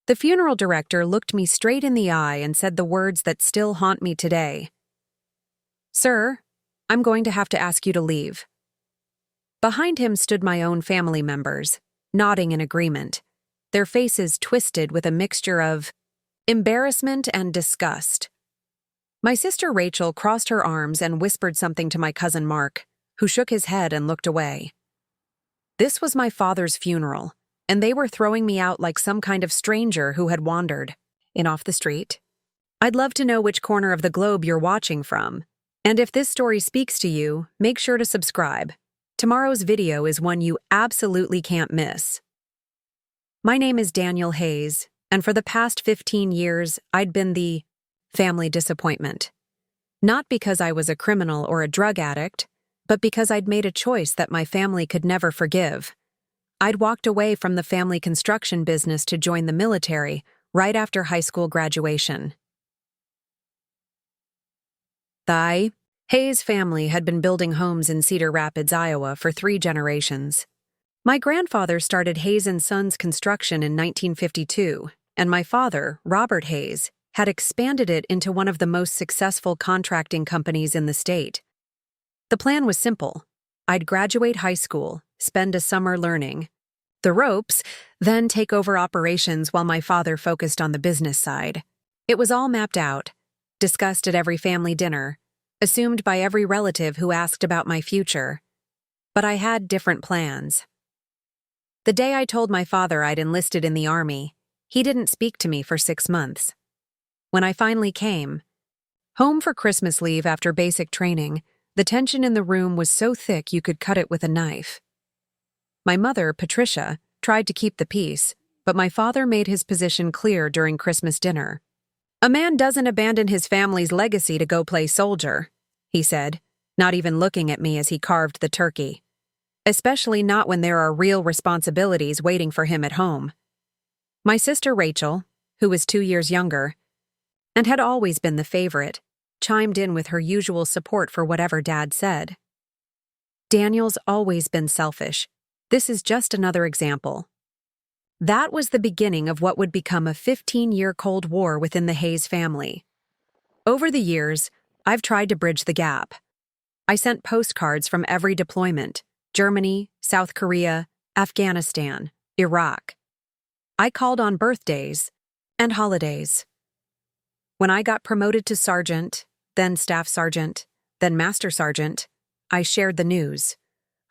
The funeral director looked me straight in the eye and said the words that still haunt me today. "Sir, I'm going to have to ask you to leave." Behind him stood my own family members, nodding in agreement, their faces twisted with a mixture of embarrassment and disgust. My sister Rachel crossed her arms and whispered something to my cousin Mark, who shook his head and looked away. This was my father's funeral, and they were throwing me out like some kind of stranger who had wandered in off the street. I'd love to know which corner of the globe you're watching from, and if this story speaks to you, make sure to subscribe. Tomorrow's video is one you absolutely can't miss. My name is Daniel Hayes, and for the past 15 years, I'd been the family disappointment. Not because I was a criminal or a drug addict, but because I'd made a choice that my family could never forgive. I'd walked away from the family construction business to join the military right after high school graduation. The Hayes family had been building homes in Cedar Rapids, Iowa for 3 generations. My grandfather started Hayes & Sons Construction in 1952, and my father, Robert Hayes, had expanded it into one of the most successful contracting companies in the state. The plan was simple. I'd graduate high school, spend a summer learning the ropes, then take over operations while my father focused on the business side. It was all mapped out, discussed at every family dinner, assumed by every relative who asked about my future. But I had different plans. The day I told my father I'd enlisted in the Army, he didn't speak to me for 6 months. When I finally came home for Christmas leave after basic training, the tension in the room was so thick you could cut it with a knife. My mother, Patricia, tried to keep the peace, but my father made his position clear during Christmas dinner. "A man doesn't abandon his family's legacy to go play soldier," he said, not even looking at me as he carved the turkey. Especially not when there are real responsibilities waiting for him at home. My sister Rachel, who was 2 years younger, and had always been the favorite, chimed in with her usual support for whatever Dad said. "Daniel's always been selfish. This is just another example." That was the beginning of what would become a 15-year Cold War within the Hayes family. Over the years, I've tried to bridge the gap. I sent postcards from every deployment: Germany, South Korea, Afghanistan, Iraq. I called on birthdays and holidays. When I got promoted to sergeant, then staff sergeant, then master sergeant, I shared the news,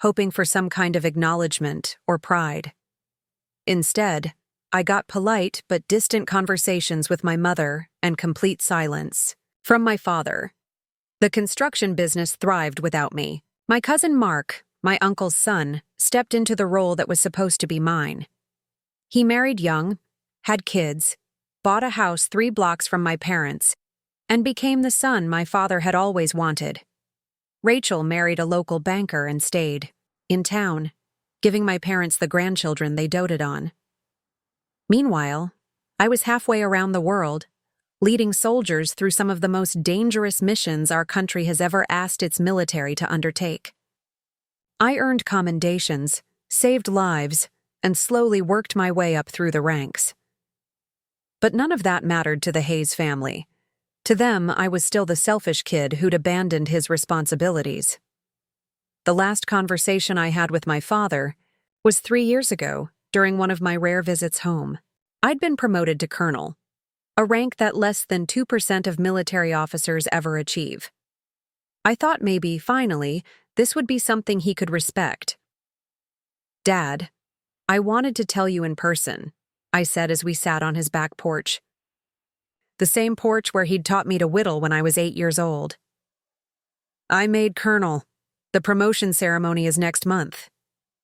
hoping for some kind of acknowledgement or pride. Instead, I got polite but distant conversations with my mother and complete silence from my father. The construction business thrived without me. My cousin Mark, my uncle's son, stepped into the role that was supposed to be mine. He married young, had kids, bought a house 3 blocks from my parents, and became the son my father had always wanted. Rachel married a local banker and stayed in town, giving my parents the grandchildren they doted on. Meanwhile, I was halfway around the world, leading soldiers through some of the most dangerous missions our country has ever asked its military to undertake. I earned commendations, saved lives, and slowly worked my way up through the ranks. But none of that mattered to the Hayes family. To them, I was still the selfish kid who'd abandoned his responsibilities. The last conversation I had with my father was 3 years ago, during one of my rare visits home. I'd been promoted to colonel, a rank that less than 2% of military officers ever achieve. I thought maybe, finally, this would be something he could respect. "Dad, I wanted to tell you in person," I said as we sat on his back porch. The same porch where he'd taught me to whittle when I was 8 years old. "I made colonel. The promotion ceremony is next month."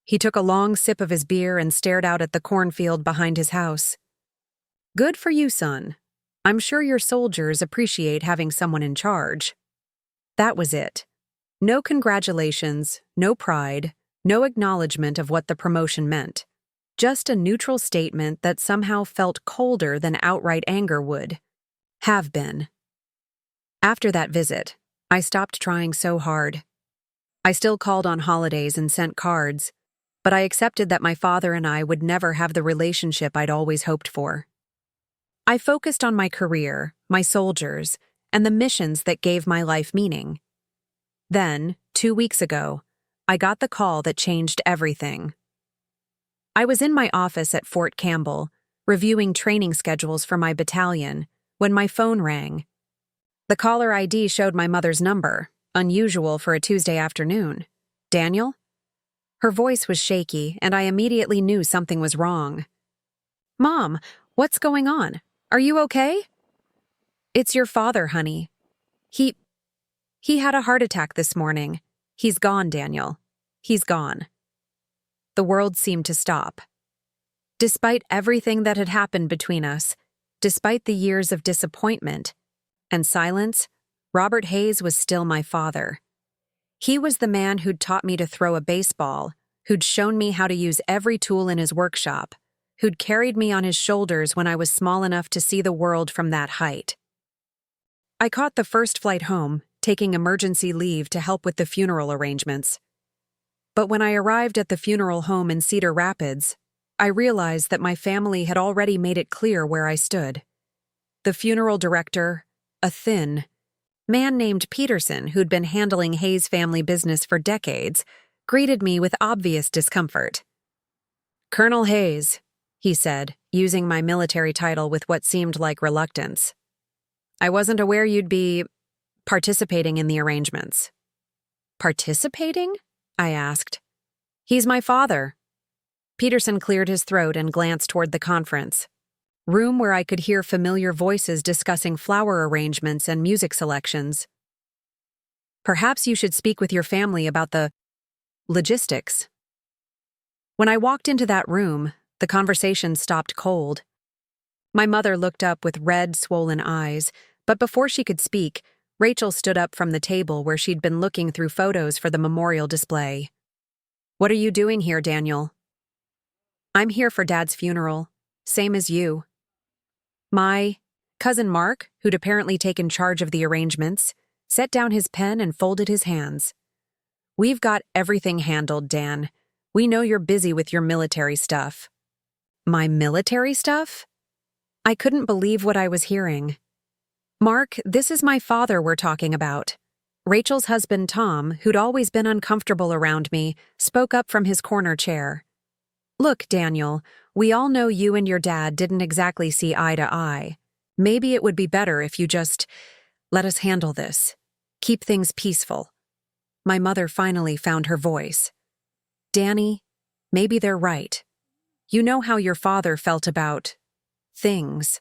He took a long sip of his beer and stared out at the cornfield behind his house. "Good for you, son. I'm sure your soldiers appreciate having someone in charge." That was it. No congratulations, no pride, no acknowledgement of what the promotion meant. Just a neutral statement that somehow felt colder than outright anger would have been. After that visit, I stopped trying so hard. I still called on holidays and sent cards, but I accepted that my father and I would never have the relationship I'd always hoped for. I focused on my career, my soldiers, and the missions that gave my life meaning. Then, 2 weeks ago, I got the call that changed everything. I was in my office at Fort Campbell, reviewing training schedules for my battalion, when my phone rang. The caller ID showed my mother's number, unusual for a Tuesday afternoon. Daniel? Her voice was shaky, and I immediately knew something was wrong. Mom, what's going on? Are you okay? It's your father, honey. He had a heart attack this morning. He's gone, Daniel. He's gone. The world seemed to stop. Despite everything that had happened between us, despite the years of disappointment and silence, Robert Hayes was still my father. He was the man who'd taught me to throw a baseball, who'd shown me how to use every tool in his workshop, who'd carried me on his shoulders when I was small enough to see the world from that height. I caught the first flight home, taking emergency leave to help with the funeral arrangements. But when I arrived at the funeral home in Cedar Rapids, I realized that my family had already made it clear where I stood. The funeral director, a thin man named Peterson who'd been handling Hayes' family business for decades, greeted me with obvious discomfort. "Colonel Hayes," he said, using my military title with what seemed like reluctance. "I wasn't aware you'd be participating in the arrangements." "Participating?" I asked. "He's my father." Peterson cleared his throat and glanced toward the conference room where I could hear familiar voices discussing flower arrangements and music selections. "Perhaps you should speak with your family about the logistics." When I walked into that room, the conversation stopped cold. My mother looked up with red, swollen eyes, but before she could speak, Rachel stood up from the table where she'd been looking through photos for the memorial display. "What are you doing here, Daniel?" "I'm here for Dad's funeral, same as you." My cousin Mark, who'd apparently taken charge of the arrangements, set down his pen and folded his hands. "We've got everything handled, Dan. We know you're busy with your military stuff." My military stuff? I couldn't believe what I was hearing. "Mark, this is my father we're talking about." Rachel's husband, Tom, who'd always been uncomfortable around me, spoke up from his corner chair. "Look, Daniel, we all know you and your dad didn't exactly see eye to eye. Maybe it would be better if you just let us handle this. Keep things peaceful." My mother finally found her voice. "Danny, maybe they're right. You know how your father felt about things.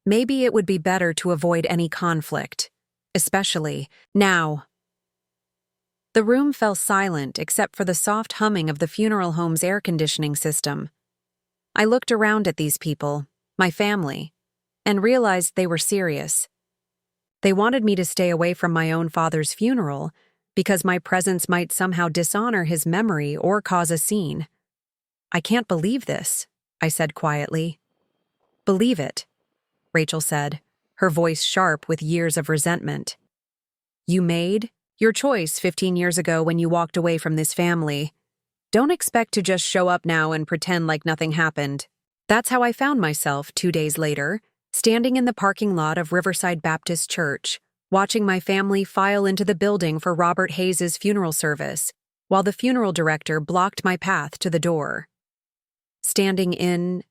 Maybe it would be better to avoid any conflict, especially now." The room fell silent except for the soft humming of the funeral home's air conditioning system. I looked around at these people, my family, and realized they were serious. They wanted me to stay away from my own father's funeral because my presence might somehow dishonor his memory or cause a scene. "I can't believe this," I said quietly. "Believe it," Rachel said, her voice sharp with years of resentment. "You made your choice 15 years ago when you walked away from this family. Don't expect to just show up now and pretend like nothing happened." That's how I found myself 2 days later, standing in the parking lot of Riverside Baptist Church, watching my family file into the building for Robert Hayes' funeral service, while the funeral director blocked my path to the door. Standing in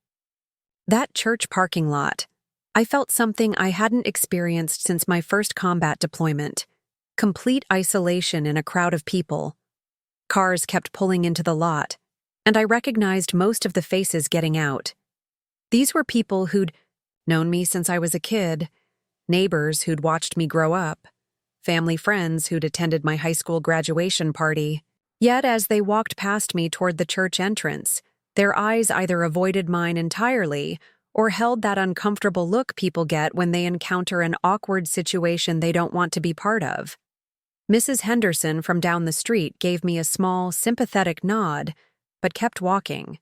that church parking lot, I felt something I hadn't experienced since my first combat deployment. Complete isolation in a crowd of people. Cars kept pulling into the lot, and I recognized most of the faces getting out. These were people who'd known me since I was a kid, neighbors who'd watched me grow up, family friends who'd attended my high school graduation party. Yet as they walked past me toward the church entrance, their eyes either avoided mine entirely or held that uncomfortable look people get when they encounter an awkward situation they don't want to be part of. Mrs. Henderson from down the street gave me a small, sympathetic nod, but kept walking.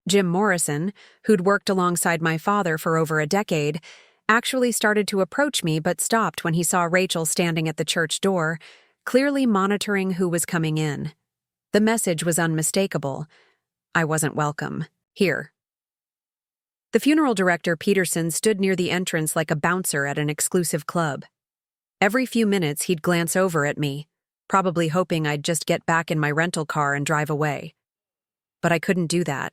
Jim Morrison, who'd worked alongside my father for over a decade, actually started to approach me but stopped when he saw Rachel standing at the church door, clearly monitoring who was coming in. The message was unmistakable. I wasn't welcome here. The funeral director, Peterson, stood near the entrance like a bouncer at an exclusive club. Every few minutes, he'd glance over at me, probably hoping I'd just get back in my rental car and drive away. But I couldn't do that.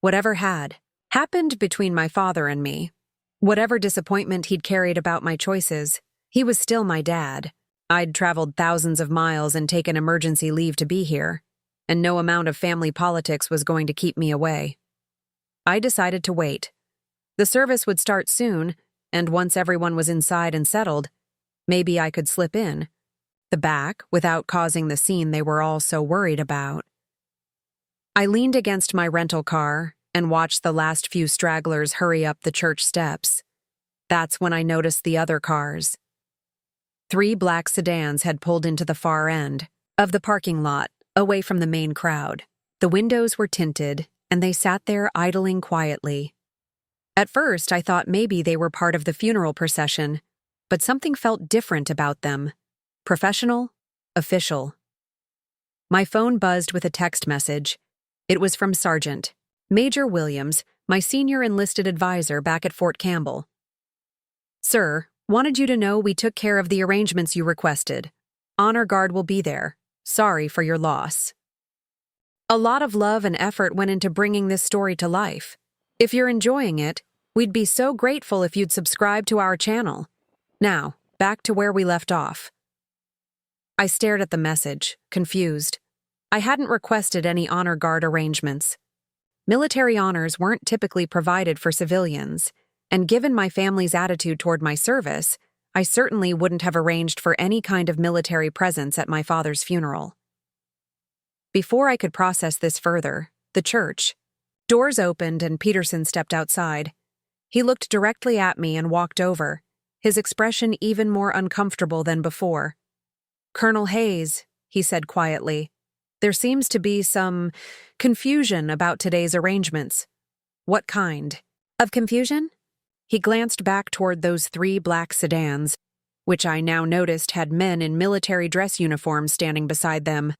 Whatever had happened between my father and me, whatever disappointment he'd carried about my choices, he was still my dad. I'd traveled thousands of miles and taken emergency leave to be here, and no amount of family politics was going to keep me away. I decided to wait. The service would start soon, and once everyone was inside and settled, maybe I could slip in the back without causing the scene they were all so worried about. I leaned against my rental car and watched the last few stragglers hurry up the church steps. That's when I noticed the other cars. 3 black sedans had pulled into the far end of the parking lot, away from the main crowd. The windows were tinted, and they sat there idling quietly. At first, I thought maybe they were part of the funeral procession, but something felt different about them. Professional, official. My phone buzzed with a text message. It was from Sergeant Major Williams, my senior enlisted advisor back at Fort Campbell. "Sir, wanted you to know we took care of the arrangements you requested. Honor Guard will be there. Sorry for your loss. A lot of love and effort went into bringing this story to life. If you're enjoying it, we'd be so grateful if you'd subscribe to our channel. Now, back to where we left off." I stared at the message, confused. I hadn't requested any Honor Guard arrangements. Military honors weren't typically provided for civilians, and given my family's attitude toward my service, I certainly wouldn't have arranged for any kind of military presence at my father's funeral. Before I could process this further, the church. Doors opened and Peterson stepped outside. He looked directly at me and walked over, his expression even more uncomfortable than before. "Colonel Hayes," he said quietly, "there seems to be some confusion about today's arrangements." "What kind of confusion?" He glanced back toward those 3 black sedans, which I now noticed had men in military dress uniforms standing beside them.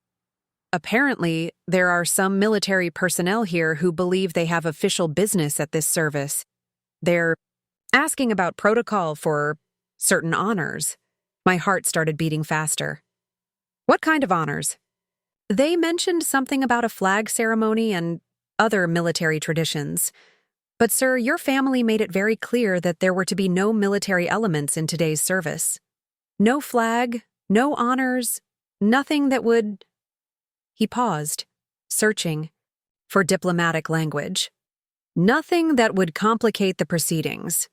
"Apparently, there are some military personnel here who believe they have official business at this service. They're asking about protocol for certain honors." My heart started beating faster. "What kind of honors?" "They mentioned something about a flag ceremony and other military traditions. But, sir, your family made it very clear that there were to be no military elements in today's service. No flag, no honors, nothing that would—" He paused, searching for diplomatic language. "Nothing that would complicate the proceedings."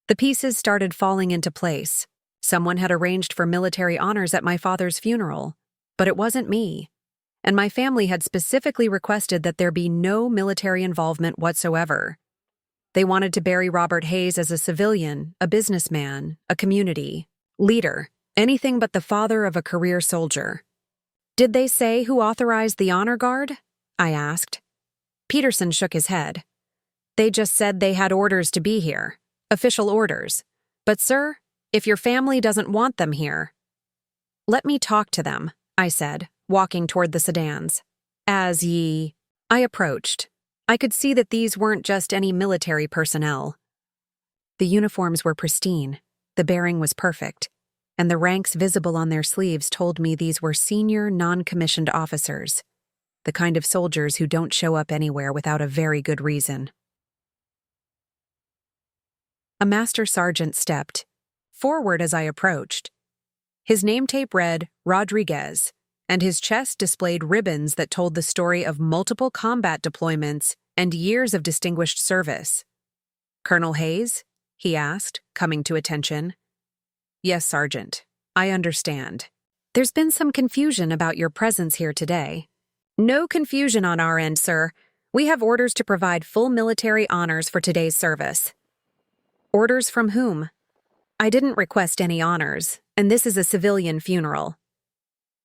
The pieces started falling into place. Someone had arranged for military honors at my father's funeral, but it wasn't me. And my family had specifically requested that there be no military involvement whatsoever. They wanted to bury Robert Hayes as a civilian, a businessman, a community leader, anything but the father of a career soldier. "Did they say who authorized the Honor Guard?" I asked. Peterson shook his head. "They just said they had orders to be here, official orders. But, sir, if your family doesn't want them here—" "Let me talk to them," I said, walking toward the sedans. "As ye—" I approached. I could see that these weren't just any military personnel. The uniforms were pristine, the bearing was perfect, and the ranks visible on their sleeves told me these were senior, non-commissioned officers, the kind of soldiers who don't show up anywhere without a very good reason. A master sergeant stepped forward as I approached. His name tape read Rodriguez, and his chest displayed ribbons that told the story of multiple combat deployments and years of distinguished service. "Colonel Hayes?" he asked, coming to attention. "Yes, Sergeant. I understand. There's been some confusion about your presence here today." "No confusion on our end, sir. We have orders to provide full military honors for today's service." "Orders from whom?" "I didn't request any honors, and this is a civilian funeral."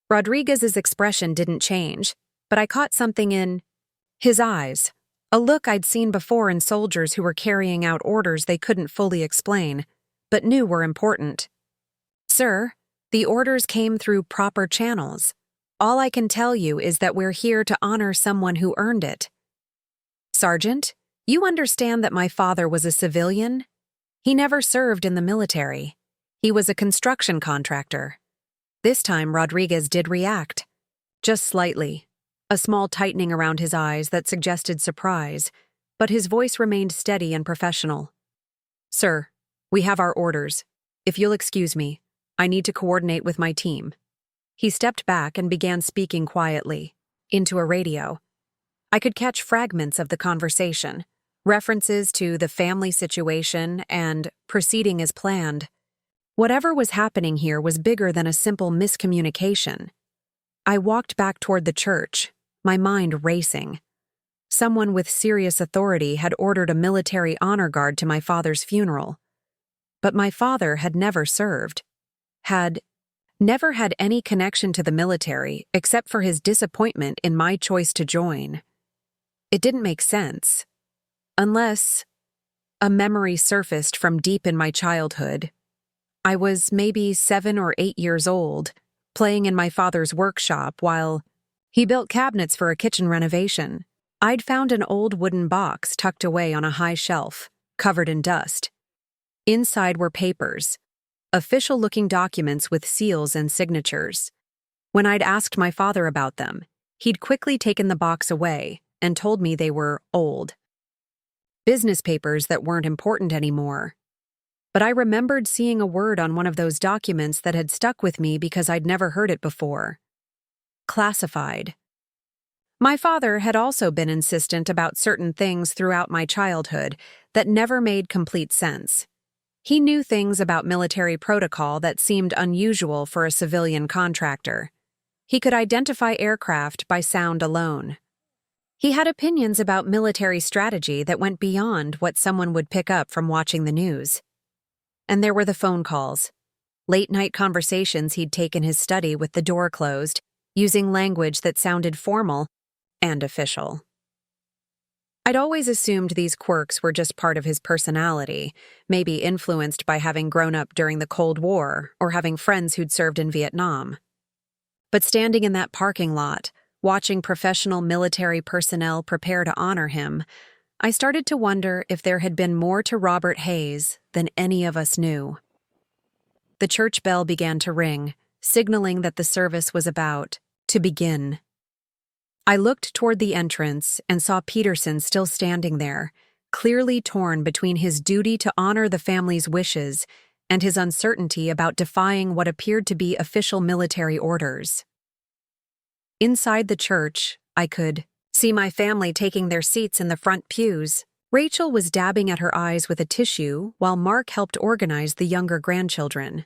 Rodriguez's expression didn't change, but I caught something in his eyes, a look I'd seen before in soldiers who were carrying out orders they couldn't fully explain, but knew were important. "Sir, the orders came through proper channels. All I can tell you is that we're here to honor someone who earned it." "Sergeant, You understand that my father was a civilian? He never served in the military. He was a construction contractor. This time, Rodriguez did react. Just slightly. A small tightening around his eyes that suggested surprise, but his voice remained steady and professional. Sir, we have our orders. If you'll excuse me, I need to coordinate with my team. He stepped back and began speaking quietly, into a radio. I could catch fragments of the conversation, references to the family situation and proceeding as planned. Whatever was happening here was bigger than a simple miscommunication. I walked back toward the church, my mind racing. Someone with serious authority had ordered a military honor guard to my father's funeral. But my father had never served, had never had any connection to the military except for his disappointment in my choice to join. It didn't make sense. Unless a memory surfaced from deep in my childhood. I was maybe 7 or 8 years old, playing in my father's workshop while he built cabinets for a kitchen renovation. I'd found an old wooden box tucked away on a high shelf, covered in dust. Inside were papers, official-looking documents with seals and signatures. When I'd asked my father about them, he'd quickly taken the box away and told me they were old. Business papers that weren't important anymore. But I remembered seeing a word on one of those documents that had stuck with me because I'd never heard it before. Classified. My father had also been insistent about certain things throughout my childhood that never made complete sense. He knew things about military protocol that seemed unusual for a civilian contractor. He could identify aircraft by sound alone. He had opinions about military strategy that went beyond what someone would pick up from watching the news. And there were the phone calls, late-night conversations he'd take in his study with the door closed, using language that sounded formal and official. I'd always assumed these quirks were just part of his personality, maybe influenced by having grown up during the Cold War or having friends who'd served in Vietnam. But standing in that parking lot, watching professional military personnel prepare to honor him, I started to wonder if there had been more to Robert Hayes than any of us knew. The church bell began to ring, signaling that the service was about to begin. I looked toward the entrance and saw Peterson still standing there, clearly torn between his duty to honor the family's wishes and his uncertainty about defying what appeared to be official military orders. Inside the church, I could see my family taking their seats in the front pews. Rachel was dabbing at her eyes with a tissue while Mark helped organize the younger grandchildren.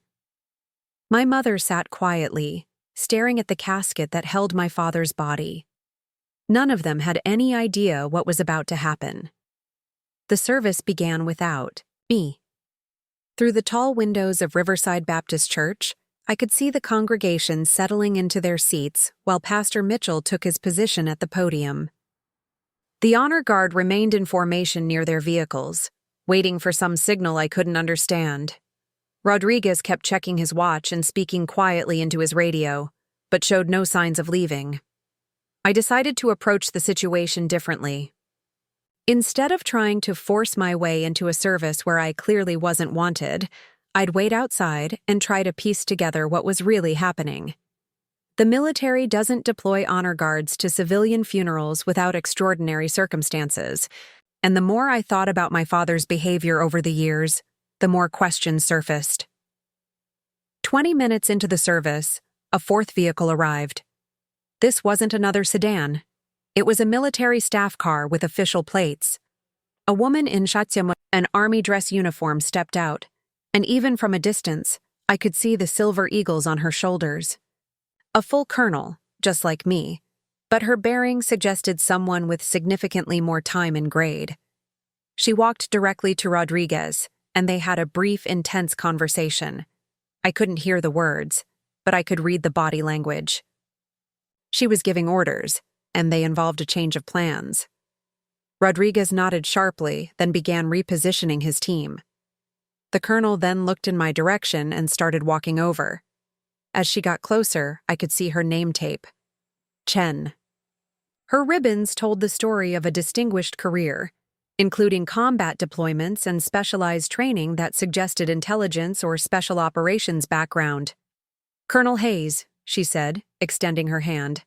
My mother sat quietly, staring at the casket that held my father's body. None of them had any idea what was about to happen. The service began without me. Through the tall windows of Riverside Baptist Church, I could see the congregation settling into their seats while Pastor Mitchell took his position at the podium. The honor guard remained in formation near their vehicles, waiting for some signal I couldn't understand. Rodriguez kept checking his watch and speaking quietly into his radio, but showed no signs of leaving. I decided to approach the situation differently. Instead of trying to force my way into a service where I clearly wasn't wanted, I'd wait outside and try to piece together what was really happening. The military doesn't deploy honor guards to civilian funerals without extraordinary circumstances, and the more I thought about my father's behavior over the years, the more questions surfaced. 20 minutes into the service, a fourth vehicle arrived. This wasn't another sedan. It was a military staff car with official plates. A woman in an army dress uniform stepped out, and even from a distance, I could see the silver eagles on her shoulders. A full colonel, just like me, but her bearing suggested someone with significantly more time and grade. She walked directly to Rodriguez, and they had a brief, intense conversation. I couldn't hear the words, but I could read the body language. She was giving orders, and they involved a change of plans. Rodriguez nodded sharply, then began repositioning his team. The colonel then looked in my direction and started walking over. As she got closer, I could see her name tape. Chen. Her ribbons told the story of a distinguished career, including combat deployments and specialized training that suggested intelligence or special operations background. "Colonel Hayes," she said, extending her hand.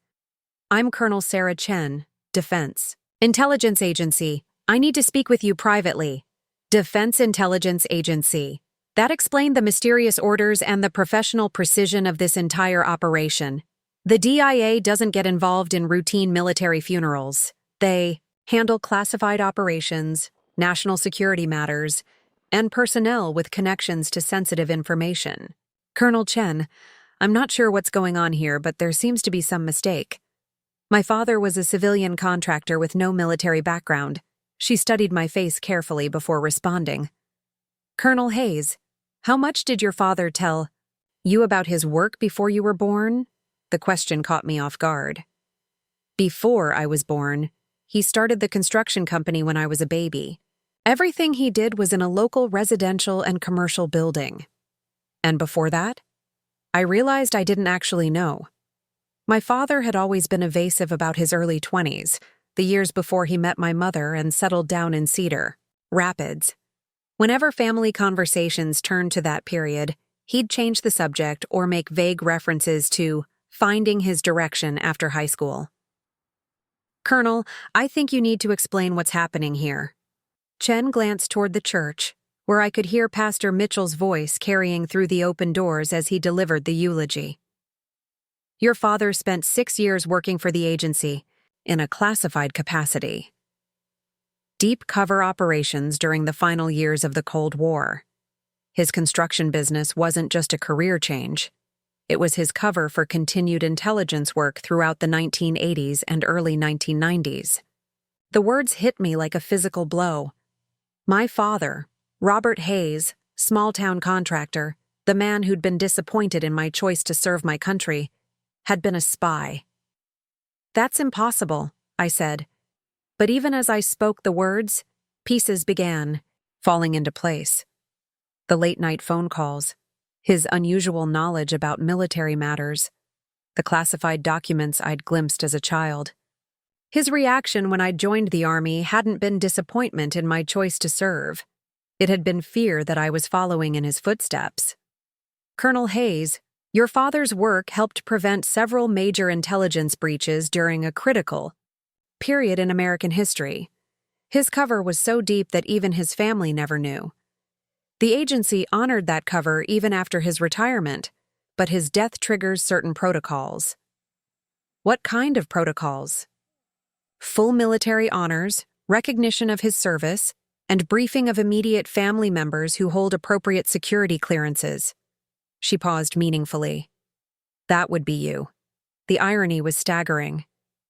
"I'm Colonel Sarah Chen, Defense Intelligence Agency. I need to speak with you privately." Defense Intelligence Agency. That explained the mysterious orders and the professional precision of this entire operation. The DIA doesn't get involved in routine military funerals. They handle classified operations, national security matters, and personnel with connections to sensitive information. "Colonel Chen, I'm not sure what's going on here, but there seems to be some mistake. My father was a civilian contractor with no military background." She studied my face carefully before responding. "Colonel Hayes, how much did your father tell you about his work before you were born?" The question caught me off guard. "Before I was born, he started the construction company when I was a baby. Everything he did was in a local residential and commercial building. And before that, I realized I didn't actually know. My father had always been evasive about his early 20s, the years before he met my mother and settled down in Cedar Rapids. Whenever family conversations turned to that period, he'd change the subject or make vague references to finding his direction after high school. "Colonel, I think you need to explain what's happening here." Chen glanced toward the church, where I could hear Pastor Mitchell's voice carrying through the open doors as he delivered the eulogy. "Your father spent 6 years working for the agency, in a classified capacity. Deep cover operations during the final years of the Cold War. His construction business wasn't just a career change. It was his cover for continued intelligence work throughout the 1980s and early 1990s. The words hit me like a physical blow. My father, Robert Hayes, small-town contractor, the man who'd been disappointed in my choice to serve my country, had been a spy. "That's impossible," I said. But even as I spoke the words, pieces began falling into place. The late-night phone calls, his unusual knowledge about military matters, the classified documents I'd glimpsed as a child. His reaction when I joined the Army hadn't been disappointment in my choice to serve. It had been fear that I was following in his footsteps. "Colonel Hayes, your father's work helped prevent several major intelligence breaches during a critical period in American history. His cover was so deep that even his family never knew. The agency honored that cover even after his retirement, but his death triggers certain protocols." "What kind of protocols?" "Full military honors, recognition of his service, and briefing of immediate family members who hold appropriate security clearances." She paused meaningfully. "That would be you." The irony was staggering.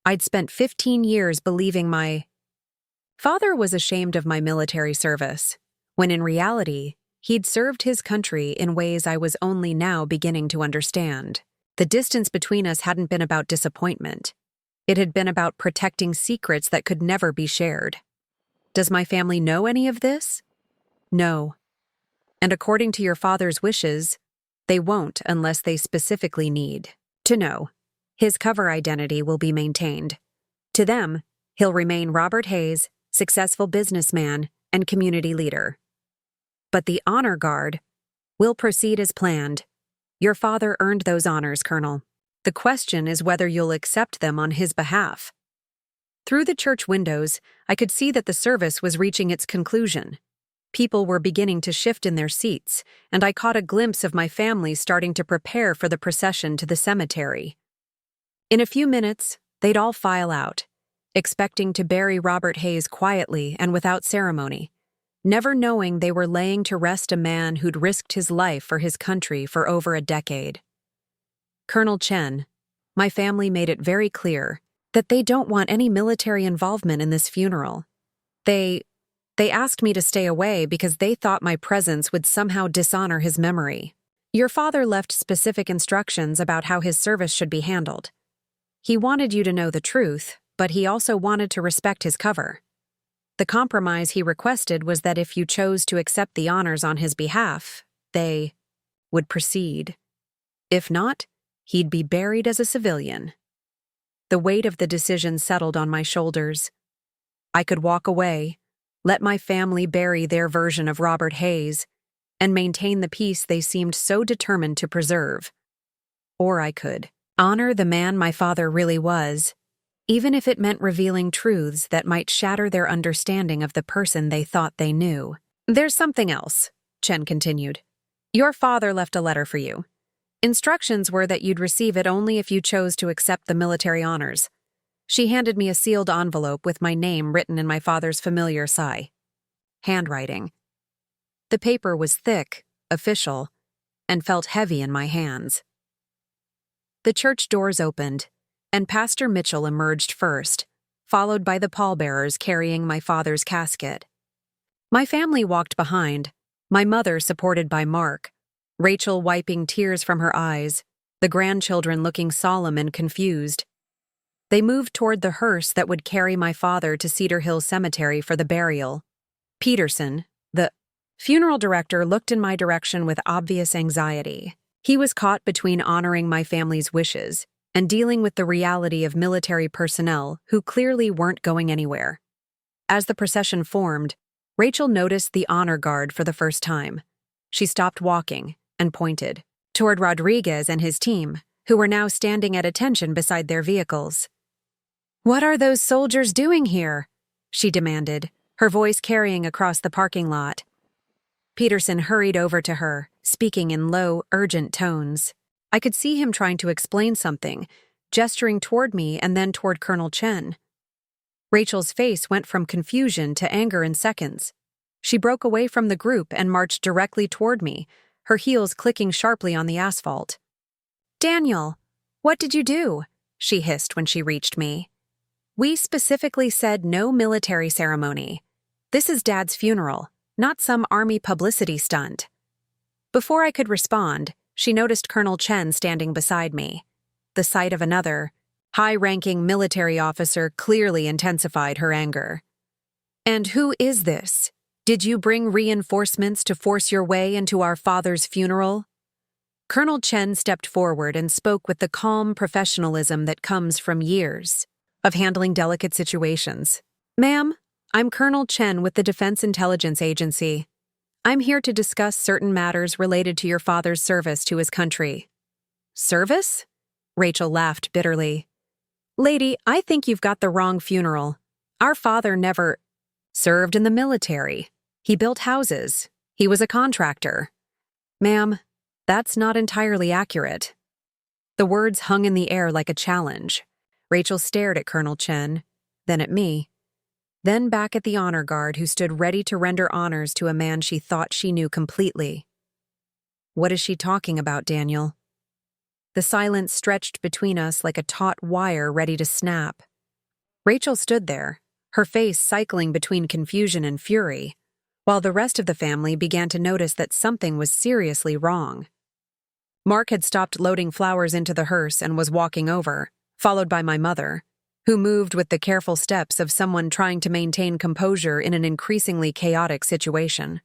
I'd spent 15 years believing my father was ashamed of my military service, when in reality, he'd served his country in ways I was only now beginning to understand. The distance between us hadn't been about disappointment. It had been about protecting secrets that could never be shared. "Does my family know any of this?" "No. And according to your father's wishes, they won't unless they specifically need to know. His cover identity will be maintained. To them, he'll remain Robert Hayes, successful businessman and community leader. But the honor guard will proceed as planned. Your father earned those honors, Colonel. The question is whether you'll accept them on his behalf." Through the church windows, I could see that the service was reaching its conclusion. People were beginning to shift in their seats, and I caught a glimpse of my family starting to prepare for the procession to the cemetery. In a few minutes, they'd all file out, expecting to bury Robert Hayes quietly and without ceremony, never knowing they were laying to rest a man who'd risked his life for his country for over a decade. "Colonel Chen, my family made it very clear that they don't want any military involvement in this funeral. They asked me to stay away because they thought my presence would somehow dishonor his memory. Your father left specific instructions about how his service should be handled. He wanted you to know the truth, but he also wanted to respect his cover. The compromise he requested was that if you chose to accept the honors on his behalf, they would proceed. If not, he'd be buried as a civilian." The weight of the decision settled on my shoulders. I could walk away, let my family bury their version of Robert Hayes, and maintain the peace they seemed so determined to preserve. Or I could honor the man my father really was, even if it meant revealing truths that might shatter their understanding of the person they thought they knew. There's something else, Chen continued. Your father left a letter for you. Instructions were that you'd receive it only if you chose to accept the military honors. She handed me a sealed envelope with my name written in my father's familiar handwriting. The paper was thick, official, and felt heavy in my hands. The church doors opened, and Pastor Mitchell emerged first, followed by the pallbearers carrying my father's casket. My family walked behind, my mother supported by Mark, Rachel wiping tears from her eyes, the grandchildren looking solemn and confused. They moved toward the hearse that would carry my father to Cedar Hill Cemetery for the burial. Peterson, the funeral director, looked in my direction with obvious anxiety. He was caught between honoring my family's wishes and dealing with the reality of military personnel who clearly weren't going anywhere. As the procession formed, Rachel noticed the honor guard for the first time. She stopped walking and pointed toward Rodriguez and his team, who were now standing at attention beside their vehicles. "What are those soldiers doing here?" she demanded, her voice carrying across the parking lot. Peterson hurried over to her, speaking in low, urgent tones. I could see him trying to explain something, gesturing toward me and then toward Colonel Chen. Rachel's face went from confusion to anger in seconds. She broke away from the group and marched directly toward me, her heels clicking sharply on the asphalt. "Daniel, what did you do?" she hissed when she reached me. "We specifically said no military ceremony. This is Dad's funeral, not some army publicity stunt." Before I could respond, she noticed Colonel Chen standing beside me. The sight of another, high-ranking military officer clearly intensified her anger. "And who is this? Did you bring reinforcements to force your way into our father's funeral?" Colonel Chen stepped forward and spoke with the calm professionalism that comes from years of handling delicate situations. "Ma'am, I'm Colonel Chen with the Defense Intelligence Agency. I'm here to discuss certain matters related to your father's service to his country." "Service?" Rachel laughed bitterly. "Lady, I think you've got the wrong funeral. Our father never served in the military. He built houses. He was a contractor." "Ma'am, that's not entirely accurate." The words hung in the air like a challenge. Rachel stared at Colonel Chen, then at me, then back at the honor guard who stood ready to render honors to a man she thought she knew completely. "What is she talking about, Daniel?" The silence stretched between us like a taut wire ready to snap. Rachel stood there, her face cycling between confusion and fury, while the rest of the family began to notice that something was seriously wrong. Mark had stopped loading flowers into the hearse and was walking over, followed by my mother, who moved with the careful steps of someone trying to maintain composure in an increasingly chaotic situation.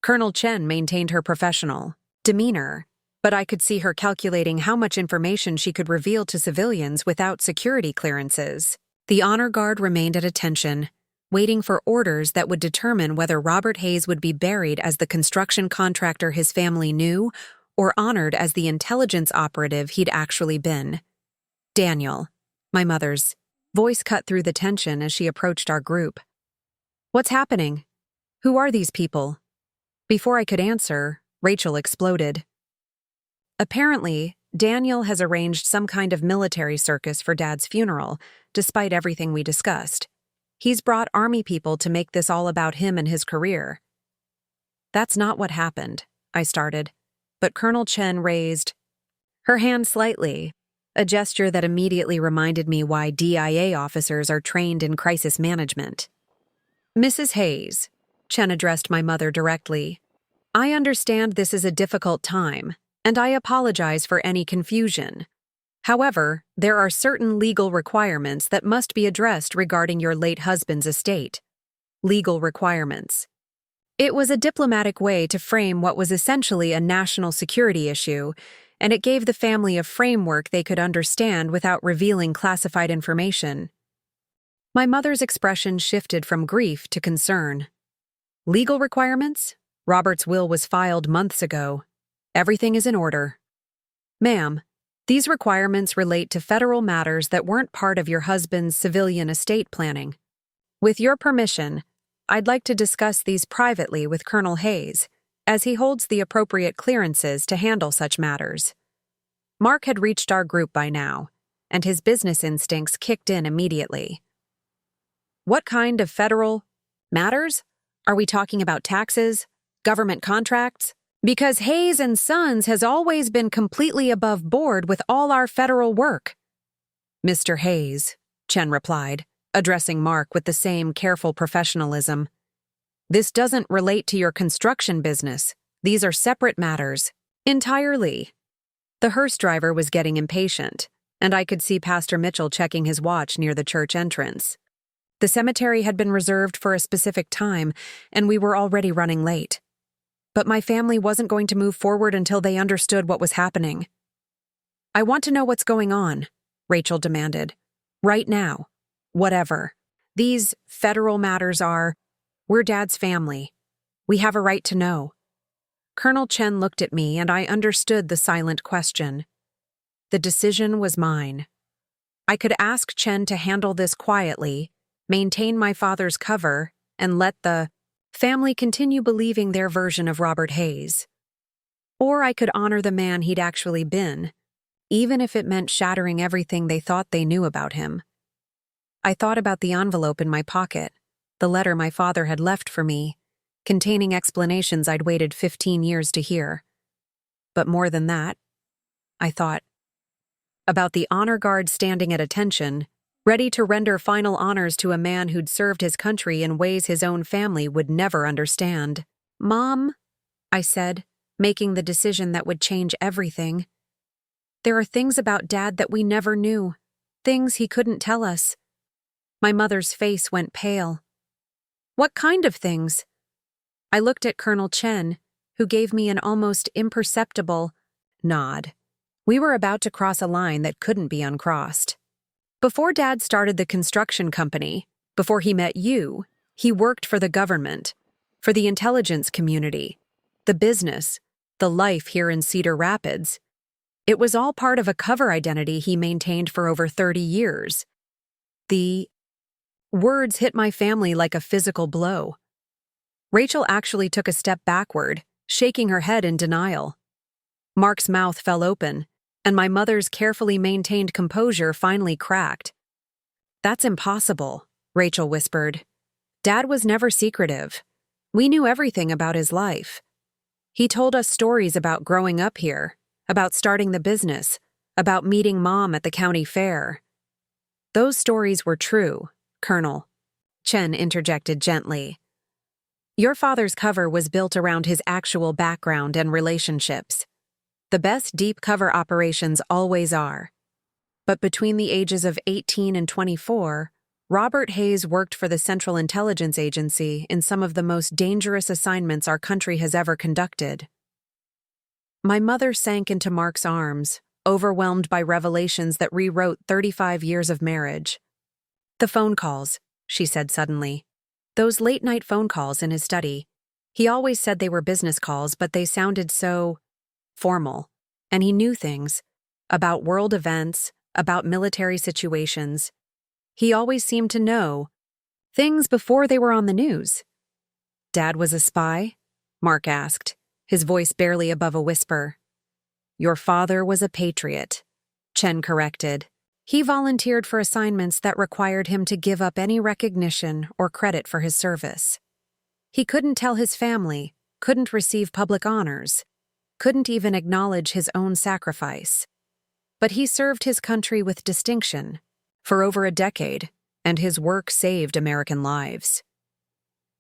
Colonel Chen maintained her professional demeanor, but I could see her calculating how much information she could reveal to civilians without security clearances. The honor guard remained at attention, waiting for orders that would determine whether Robert Hayes would be buried as the construction contractor his family knew or honored as the intelligence operative he'd actually been. "Daniel," my mother's voice cut through the tension as she approached our group. "What's happening? Who are these people?" Before I could answer, Rachel exploded. "Apparently, Daniel has arranged some kind of military circus for Dad's funeral, despite everything we discussed. He's brought army people to make this all about him and his career." "That's not what happened," I started, but Colonel Chen raised her hand slightly, a gesture that immediately reminded me why DIA officers are trained in crisis management. "Mrs. Hayes," Chen addressed my mother directly, "I understand this is a difficult time, and I apologize for any confusion. However, there are certain legal requirements that must be addressed regarding your late husband's estate." Legal requirements. It was a diplomatic way to frame what was essentially a national security issue, and it gave the family a framework they could understand without revealing classified information. My mother's expression shifted from grief to concern. Legal requirements? Robert's will was filed months ago. Everything is in order. Ma'am, these requirements relate to federal matters that weren't part of your husband's civilian estate planning. With your permission, I'd like to discuss these privately with Colonel Hayes, as he holds the appropriate clearances to handle such matters. Mark had reached our group by now, and his business instincts kicked in immediately. What kind of federal matters? Are we talking about taxes? Government contracts? Because Hayes and Sons has always been completely above board with all our federal work. Mr. Hayes, Chen replied, addressing Mark with the same careful professionalism. This doesn't relate to your construction business. These are separate matters. Entirely. The hearse driver was getting impatient, and I could see Pastor Mitchell checking his watch near the church entrance. The cemetery had been reserved for a specific time, and we were already running late. But my family wasn't going to move forward until they understood what was happening. I want to know what's going on, Rachel demanded. Right now. Whatever. These federal matters are, we're Dad's family. We have a right to know. Colonel Chen looked at me, and I understood the silent question. The decision was mine. I could ask Chen to handle this quietly, maintain my father's cover, and let the family continue believing their version of Robert Hayes. Or I could honor the man he'd actually been, even if it meant shattering everything they thought they knew about him. I thought about the envelope in my pocket, the letter my father had left for me, containing explanations I'd waited 15 years to hear. But more than that, I thought about the honor guard standing at attention, ready to render final honors to a man who'd served his country in ways his own family would never understand. Mom, I said, making the decision that would change everything. There are things about Dad that we never knew, things he couldn't tell us. My mother's face went pale. What kind of things? I looked at Colonel Chen, who gave me an almost imperceptible nod. We were about to cross a line that couldn't be uncrossed. Before Dad started the construction company, before he met you, he worked for the government, for the intelligence community, the business, the life here in Cedar Rapids. It was all part of a cover identity he maintained for over 30 years. The words hit my family like a physical blow. Rachel actually took a step backward, shaking her head in denial. Mark's mouth fell open, and my mother's carefully maintained composure finally cracked. That's impossible, Rachel whispered. Dad was never secretive. We knew everything about his life. He told us stories about growing up here, about starting the business, about meeting Mom at the county fair. Those stories were true, Colonel. Chen interjected gently. Your father's cover was built around his actual background and relationships. The best deep cover operations always are. But between the ages of 18 and 24, Robert Hayes worked for the Central Intelligence Agency in some of the most dangerous assignments our country has ever conducted. My mother sank into Mark's arms, overwhelmed by revelations that rewrote 35 years of marriage. The phone calls, she said suddenly. Those late-night phone calls in his study. He always said they were business calls, but they sounded so formal, and he knew things about world events, about military situations. He always seemed to know things before they were on the news. Dad was a spy? Mark asked, his voice barely above a whisper. Your father was a patriot, Chen corrected. He volunteered for assignments that required him to give up any recognition or credit for his service. He couldn't tell his family, couldn't receive public honors, couldn't even acknowledge his own sacrifice. But he served his country with distinction for over a decade, and his work saved American lives.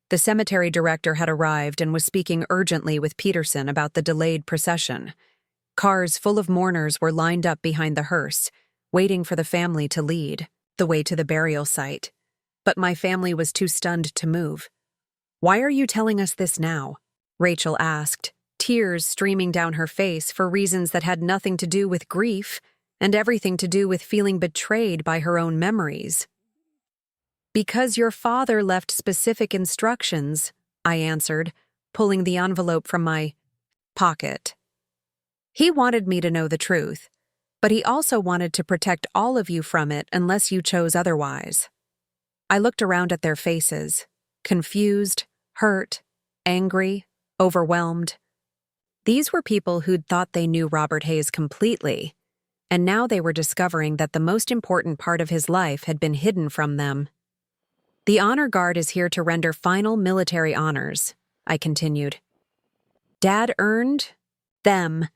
The cemetery director had arrived and was speaking urgently with Peterson about the delayed procession. Cars full of mourners were lined up behind the hearse, waiting for the family to lead the way to the burial site. But my family was too stunned to move. Why are you telling us this now? Rachel asked, tears streaming down her face for reasons that had nothing to do with grief and everything to do with feeling betrayed by her own memories. Because your father left specific instructions, I answered, pulling the envelope from my pocket. He wanted me to know the truth, but he also wanted to protect all of you from it unless you chose otherwise. I looked around at their faces, confused, hurt, angry, overwhelmed. These were people who'd thought they knew Robert Hayes completely, and now they were discovering that the most important part of his life had been hidden from them. The Honor Guard is here to render final military honors, I continued. Dad earned them.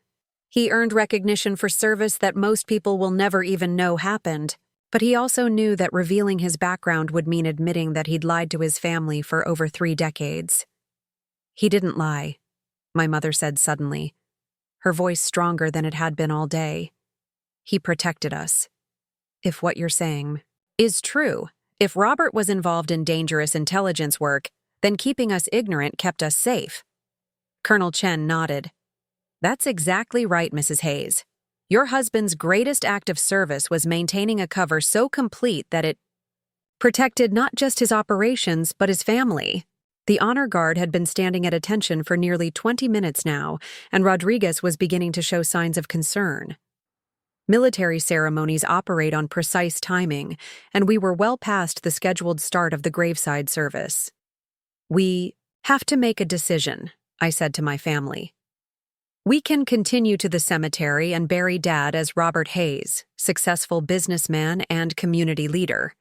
He earned recognition for service that most people will never even know happened, but he also knew that revealing his background would mean admitting that he'd lied to his family for over 3 decades. He didn't lie, my mother said suddenly, her voice stronger than it had been all day. He protected us. If what you're saying is true, if Robert was involved in dangerous intelligence work, then keeping us ignorant kept us safe. Colonel Chen nodded. That's exactly right, Mrs. Hayes. Your husband's greatest act of service was maintaining a cover so complete that it protected not just his operations but his family. The Honor Guard had been standing at attention for nearly 20 minutes now, and Rodriguez was beginning to show signs of concern. Military ceremonies operate on precise timing, and we were well past the scheduled start of the graveside service. We have to make a decision, I said to my family. We can continue to the cemetery and bury Dad as Robert Hayes, successful businessman and community leader.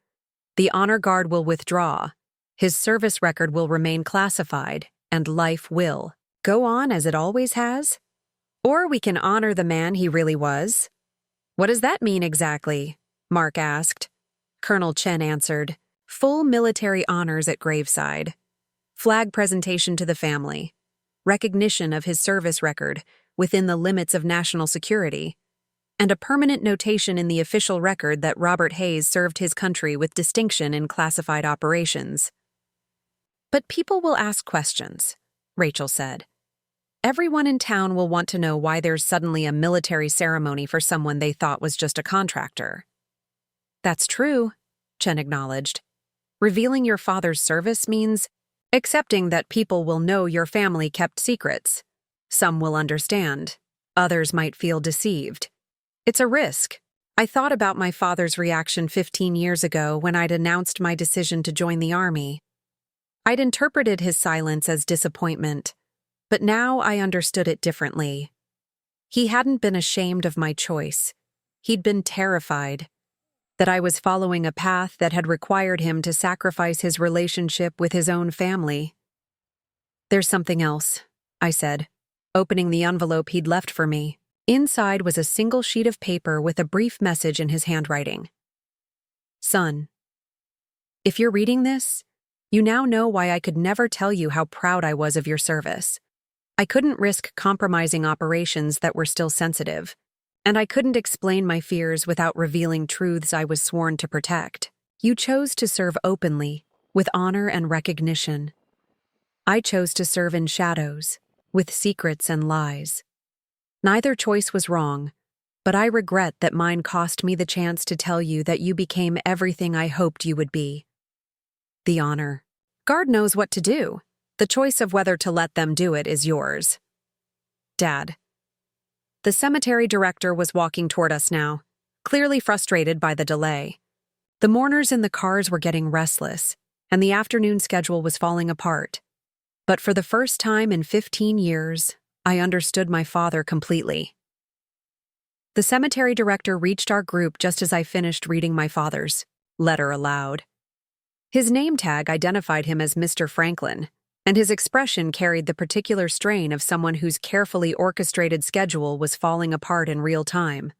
The Honor Guard will withdraw. His service record will remain classified, and life will go on as it always has. Or we can honor the man he really was. What does that mean exactly? Mark asked. Colonel Chen answered, full military honors at graveside. Flag presentation to the family. Recognition of his service record within the limits of national security, and a permanent notation in the official record that Robert Hayes served his country with distinction in classified operations. But people will ask questions, Rachel said. Everyone in town will want to know why there's suddenly a military ceremony for someone they thought was just a contractor. That's true, Chen acknowledged. Revealing your father's service means accepting that people will know your family kept secrets. Some will understand. Others might feel deceived. It's a risk. I thought about my father's reaction 15 years ago when I'd announced my decision to join the army. I'd interpreted his silence as disappointment, but now I understood it differently. He hadn't been ashamed of my choice. He'd been terrified that I was following a path that had required him to sacrifice his relationship with his own family. There's something else, I said, opening the envelope he'd left for me. Inside was a single sheet of paper with a brief message in his handwriting. Son, if you're reading this, you now know why I could never tell you how proud I was of your service. I couldn't risk compromising operations that were still sensitive, and I couldn't explain my fears without revealing truths I was sworn to protect. You chose to serve openly, with honor and recognition. I chose to serve in shadows, with secrets and lies. Neither choice was wrong, but I regret that mine cost me the chance to tell you that you became everything I hoped you would be. The Honor Guard knows what to do. The choice of whether to let them do it is yours. Dad. The cemetery director was walking toward us now, clearly frustrated by the delay. The mourners in the cars were getting restless, and the afternoon schedule was falling apart. But for the first time in 15 years, I understood my father completely. The cemetery director reached our group just as I finished reading my father's letter aloud. His name tag identified him as Mr. Franklin, and his expression carried the particular strain of someone whose carefully orchestrated schedule was falling apart in real time.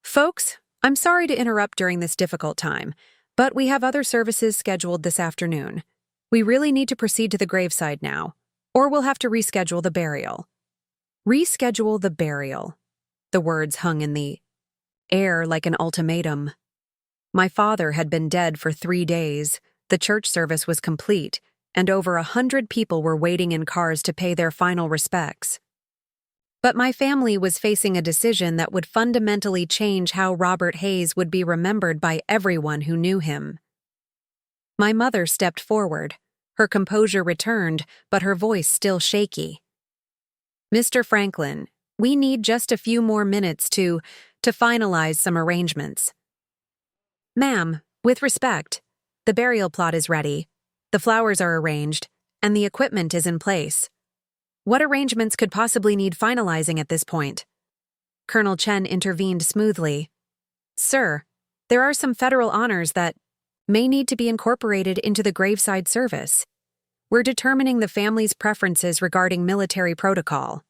Folks, I'm sorry to interrupt during this difficult time, but we have other services scheduled this afternoon. We really need to proceed to the graveside now, or we'll have to reschedule the burial. Reschedule the burial. The words hung in the air like an ultimatum. My father had been dead for 3 days, the church service was complete, and over 100 people were waiting in cars to pay their final respects. But my family was facing a decision that would fundamentally change how Robert Hayes would be remembered by everyone who knew him. My mother stepped forward. Her composure returned, but her voice still shaky. Mr. Franklin, we need just a few more minutes to finalize some arrangements. Ma'am, with respect, the burial plot is ready, the flowers are arranged, and the equipment is in place. What arrangements could possibly need finalizing at this point? Colonel Chen intervened smoothly. Sir, there are some federal honors that may need to be incorporated into the graveside service. We're determining the family's preferences regarding military protocol.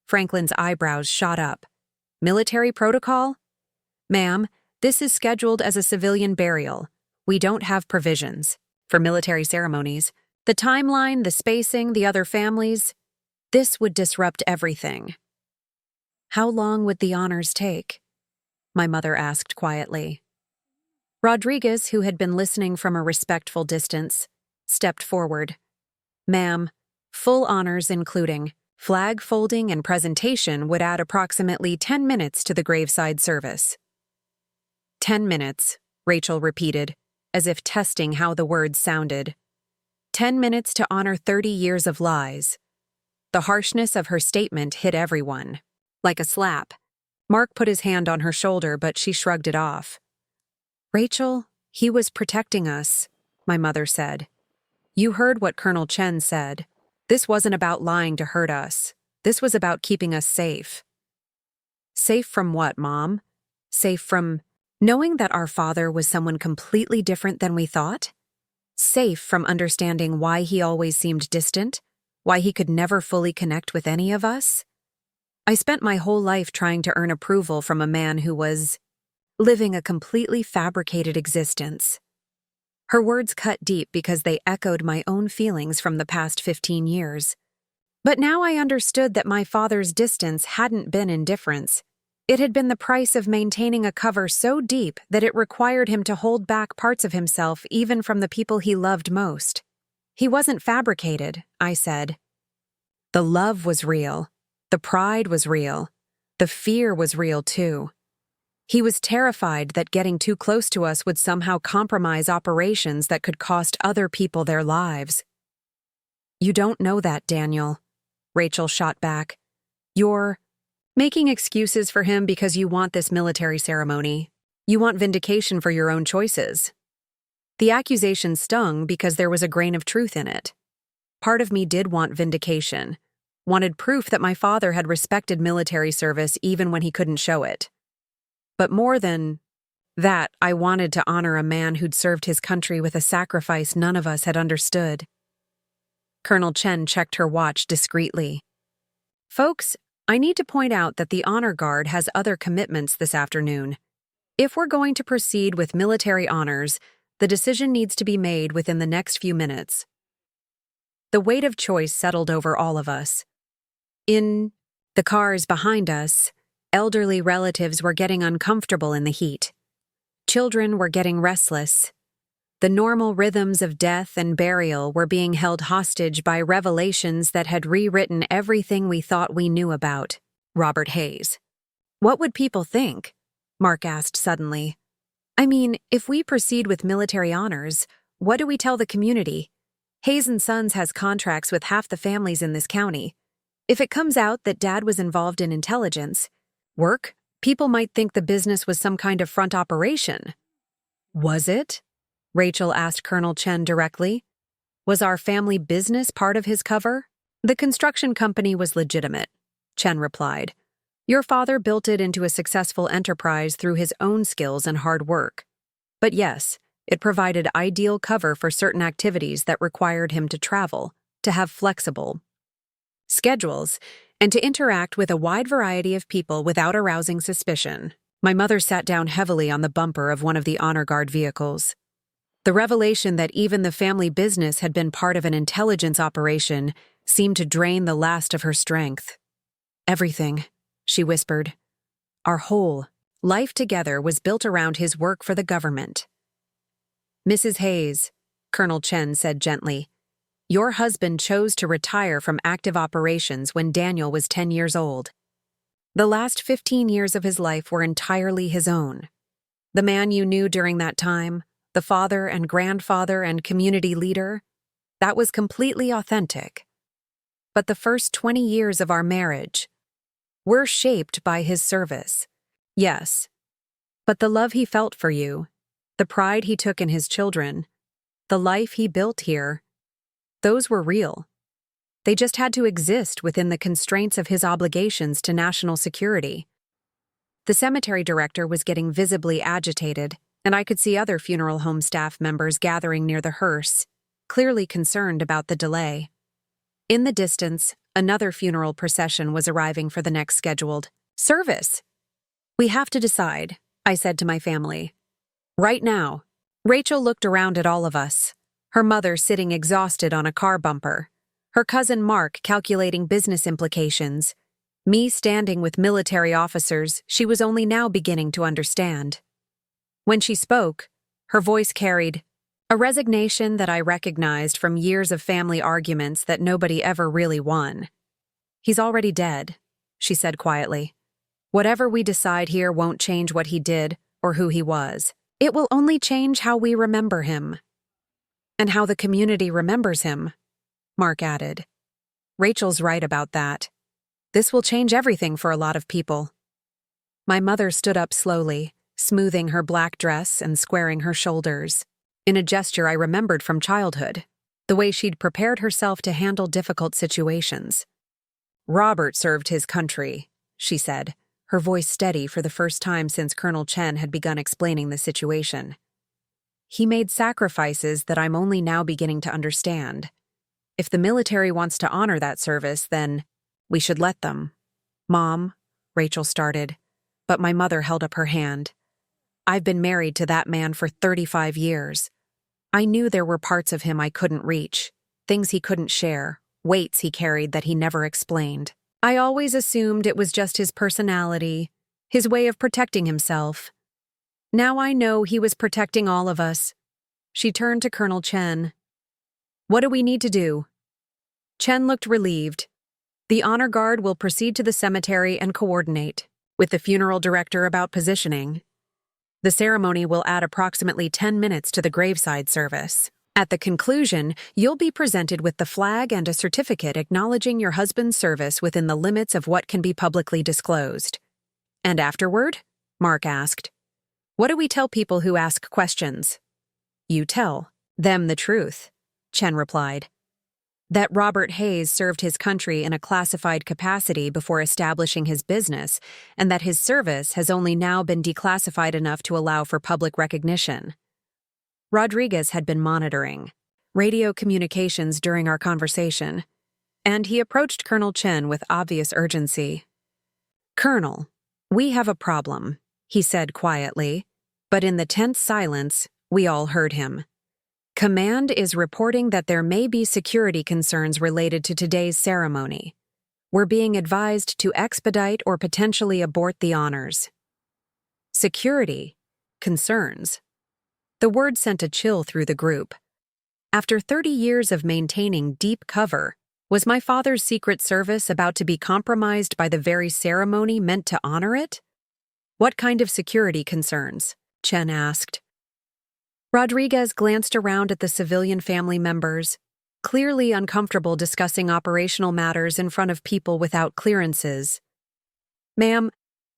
Franklin's eyebrows shot up. Military protocol? Ma'am, this is scheduled as a civilian burial. We don't have provisions for military ceremonies. The timeline, the spacing, the other families, this would disrupt everything. How long would the honors take? My mother asked quietly. Rodriguez, who had been listening from a respectful distance, stepped forward. Ma'am, full honors including flag folding and presentation would add approximately 10 minutes to the graveside service. 10 minutes, Rachel repeated, as if testing how the words sounded. 10 minutes to honor 30 years of lies. The harshness of her statement hit everyone. Like a slap. Mark put his hand on her shoulder, but she shrugged it off. Rachel, he was protecting us, my mother said. You heard what Colonel Chen said. This wasn't about lying to hurt us. This was about keeping us safe. Safe from what, Mom? Safe from knowing that our father was someone completely different than we thought? Safe from understanding why he always seemed distant? Why he could never fully connect with any of us? I spent my whole life trying to earn approval from a man who was living a completely fabricated existence. Her words cut deep because they echoed my own feelings from the past 15 years. But now I understood that my father's distance hadn't been indifference. It had been the price of maintaining a cover so deep that it required him to hold back parts of himself even from the people he loved most. He wasn't fabricated, I said. The love was real. The pride was real. The fear was real too. He was terrified that getting too close to us would somehow compromise operations that could cost other people their lives. You don't know that, Daniel, Rachel shot back. You're making excuses for him because you want this military ceremony. You want vindication for your own choices. The accusation stung because there was a grain of truth in it. Part of me did want vindication, wanted proof that my father had respected military service even when he couldn't show it. But more than that, I wanted to honor a man who'd served his country with a sacrifice none of us had understood. Colonel Chen checked her watch discreetly. Folks, I need to point out that the Honor Guard has other commitments this afternoon. If we're going to proceed with military honors, the decision needs to be made within the next few minutes. The weight of choice settled over all of us. In the cars behind us, elderly relatives were getting uncomfortable in the heat. Children were getting restless. The normal rhythms of death and burial were being held hostage by revelations that had rewritten everything we thought we knew about Robert Hayes. What would people think? Mark asked suddenly. I mean, if we proceed with military honors, what do we tell the community? Hayes and Sons has contracts with half the families in this county. If it comes out that Dad was involved in intelligence work, people might think the business was some kind of front operation. Was it? Rachel asked Colonel Chen directly. Was our family business part of his cover? The construction company was legitimate, Chen replied. Your father built it into a successful enterprise through his own skills and hard work. But yes, it provided ideal cover for certain activities that required him to travel, to have flexible schedules, and to interact with a wide variety of people without arousing suspicion. My mother sat down heavily on the bumper of one of the Honor Guard vehicles. The revelation that even the family business had been part of an intelligence operation seemed to drain the last of her strength. Everything, she whispered. Our whole life together was built around his work for the government. Mrs. Hayes, Colonel Chen said gently, your husband chose to retire from active operations when Daniel was 10 years old. The last 15 years of his life were entirely his own. The man you knew during that time, the father and grandfather and community leader, that was completely authentic. But the first 20 years of our marriage were shaped by his service. Yes, but the love he felt for you, the pride he took in his children, the life he built here, those were real. They just had to exist within the constraints of his obligations to national security. The cemetery director was getting visibly agitated, and I could see other funeral home staff members gathering near the hearse, clearly concerned about the delay. In the distance, another funeral procession was arriving for the next scheduled service. "We have to decide," I said to my family. "Right now." Rachel looked around at all of us, her mother sitting exhausted on a car bumper, her cousin Mark calculating business implications, me standing with military officers she was only now beginning to understand. When she spoke, her voice carried a resignation that I recognized from years of family arguments that nobody ever really won. "He's already dead," she said quietly. "Whatever we decide here won't change what he did or who he was. It will only change how we remember him." "And how the community remembers him," Mark added. "Rachel's right about that. This will change everything for a lot of people." My mother stood up slowly, smoothing her black dress and squaring her shoulders, in a gesture I remembered from childhood, the way she'd prepared herself to handle difficult situations. "Robert served his country," she said, her voice steady for the first time since Colonel Chen had begun explaining the situation. "He made sacrifices that I'm only now beginning to understand. If the military wants to honor that service, then we should let them." "Mom," Rachel started, but my mother held up her hand. "I've been married to that man for 35 years. I knew there were parts of him I couldn't reach, things he couldn't share, weights he carried that he never explained. I always assumed it was just his personality, his way of protecting himself. Now I know he was protecting all of us." She turned to Colonel Chen. "What do we need to do?" Chen looked relieved. "The honor guard will proceed to the cemetery and coordinate with the funeral director about positioning. The ceremony will add approximately 10 minutes to the graveside service. At the conclusion, you'll be presented with the flag and a certificate acknowledging your husband's service within the limits of what can be publicly disclosed." "And afterward?" Mark asked. "What do we tell people who ask questions?" "You tell them the truth," Chen replied. "That Robert Hayes served his country in a classified capacity before establishing his business, and that his service has only now been declassified enough to allow for public recognition." Rodriguez had been monitoring radio communications during our conversation, and he approached Colonel Chen with obvious urgency. "Colonel, we have a problem," he said quietly, but in the tense silence, we all heard him. "Command is reporting that there may be security concerns related to today's ceremony. We're being advised to expedite or potentially abort the honors." Security concerns. The word sent a chill through the group. After 30 years of maintaining deep cover, was my father's Secret Service about to be compromised by the very ceremony meant to honor it? "What kind of security concerns?" Chen asked. Rodriguez glanced around at the civilian family members, clearly uncomfortable discussing operational matters in front of people without clearances. "Ma'am,